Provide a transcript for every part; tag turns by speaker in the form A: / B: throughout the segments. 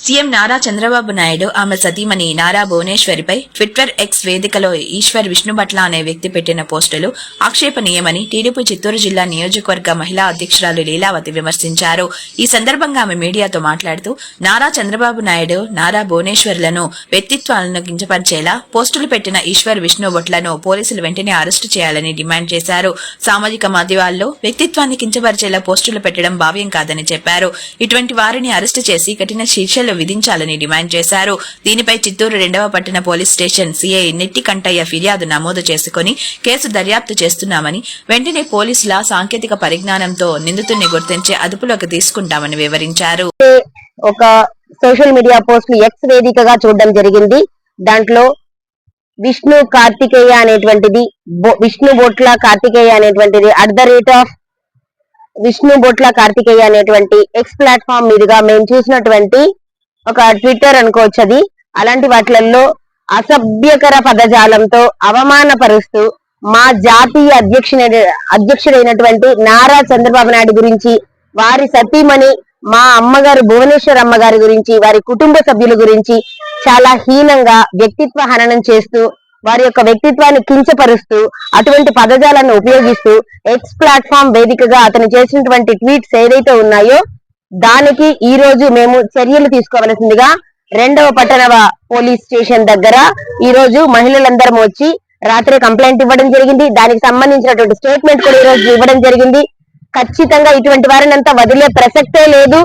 A: CM Nara Chandrababu Naidu ఆమె సతీమణి Nara భువనేశ్వరిపై Twitter X వేదికలో ఈశ్వర్ విష్ణుభట్ల అనే వ్యక్తి పెట్టిన పోస్టులు ఆక్షేపణీయమని టీడీపీ చిత్తూరు జిల్లా నియోజకవర్గ మహిళా అధ్యక్షురాలు లీలావతి విమర్శించారు. ఈ సందర్భంగా ఆమె మీడియాతో మాట్లాడుతూ నారా చంద్రబాబు నాయుడు నారా భువనేశ్వర్లను వ్యక్తిత్వాలను కించపరిచేలా పోస్టులు పెట్టిన ఈశ్వర్ విష్ణుభట్లను పోలీసులు వెంటనే అరెస్టు చేయాలని డిమాండ్ చేశారు. సామాజిక మాధ్యమాల్లో వ్యక్తిత్వాన్ని కించపరిచేలా పోస్టులు పెట్టడం భావ్యం కాదని చెప్పారు. ఇటువంటి వారిని అరెస్టు చేసి కఠిన శిక్షలు విధించాలని డిమాండ్ చేశారు. దీనిపై చిత్తూరు 2వ పట్టణ పోలీస్ స్టేషన్ సీఐ నెట్టి కంటయ్య ఫిర్యాదు నమోదు చేసుకుని కేసు దర్యాప్తు చేస్తున్నామని, వెంటనే పోలీసుల సాంకేతిక పరిజ్ఞానంతో నిందితుడిని గుర్తించి అదుపులోకి తీసుకుంటామని వివరించారు.
B: ఒక సోషల్ మీడియా పోస్ట్ ఎక్స్ వేదికగా చూడడం జరిగింది. దాంట్లో విష్ణు కార్తికేయ అనేటువంటిది, విష్ణు బొట్ల కార్తికేయ అనేటువంటిది విష్ణు బొట్ల కార్తికేయ అనేటువంటి ఎక్స్ ప్లాట్ఫామ్ మీదుగా మేము చూసినటువంటి ఒక ట్విట్టర్ అనుకోవచ్చు. అది అలాంటి వాటిలలో అసభ్యకర పదజాలంతో అవమానపరుస్తూ మా జాతీయ అధ్యక్షుడైనటువంటి నారా చంద్రబాబు నాయుడు గురించి, వారి సతీమణి మా అమ్మగారు భువనేశ్వర్ అమ్మగారి గురించి, వారి కుటుంబ సభ్యుల గురించి చాలా హీనంగా వ్యక్తిత్వ హననం చేస్తూ, వారి యొక్క వ్యక్తిత్వాన్ని కించపరుస్తూ, అటువంటి పదజాలను ఉపయోగిస్తూ ఎక్స్ ప్లాట్ఫామ్ వేదికగా అతను చేసినటువంటి ట్వీట్స్ ఏదైతే ఉన్నాయో దానికి ఈ రోజు మేము చర్యలు తీసుకోవలసిందిగా 2వ పట్టణ పోలీస్ స్టేషన్ దగ్గర ఈ రోజు మహిళలందరం వచ్చి రాత్రి కంప్లైంట్ ఇవ్వడం జరిగింది. దానికి సంబంధించినటువంటి స్టేట్మెంట్ కూడా ఈ రోజు ఇవ్వడం జరిగింది. ఖచ్చితంగా ఇటువంటి వారిని అంతా వదిలే ప్రసక్తే లేదు.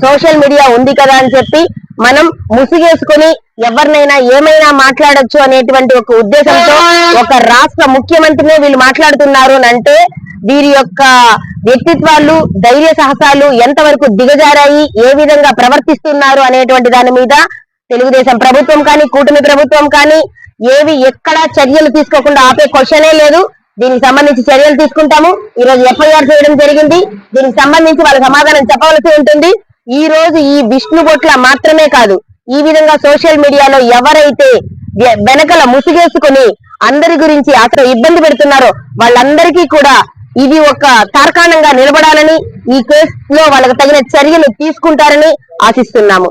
B: సోషల్ మీడియా ఉంది కదా అని చెప్పి మనం ముసిగేసుకుని ఎవరినైనా ఏమైనా మాట్లాడొచ్చు అనేటువంటి ఒక ఉద్దేశంతో ఒక రాష్ట్ర ముఖ్యమంత్రినే వీళ్ళు మాట్లాడుతున్నారు అంటే వీరి యొక్క వ్యక్తిత్వాలు, ధైర్య సాహసాలు ఎంతవరకు దిగజారాయి, ఏ విధంగా ప్రవర్తిస్తున్నారు అనేటువంటి దాని మీద తెలుగుదేశం ప్రభుత్వం కానీ, కూటమి ప్రభుత్వం కానీ ఏవి ఎక్కడా చర్యలు తీసుకోకుండా ఆపే క్వశ్చనే లేదు. దీనికి సంబంధించి చర్యలు తీసుకుంటాము. ఈ రోజు ఎఫ్ఐఆర్ చేయడం జరిగింది. దీనికి సంబంధించి వాళ్ళ సమాధానం చెప్పవలసి ఉంటుంది. ఈ రోజు ఈ విష్ణు బొట్ల మాత్రమే కాదు, ఈ విధంగా సోషల్ మీడియాలో ఎవరైతే వెనకల ముసిగేసుకుని అందరి గురించి అసలు ఇబ్బంది పెడుతున్నారో వాళ్ళందరికీ కూడా ఇది ఒక తార్కాణంగా నిలబడాలని, ఈ కేసులో వాళ్ళకి తగిన చర్యలు తీసుకుంటారని ఆశిస్తున్నాము.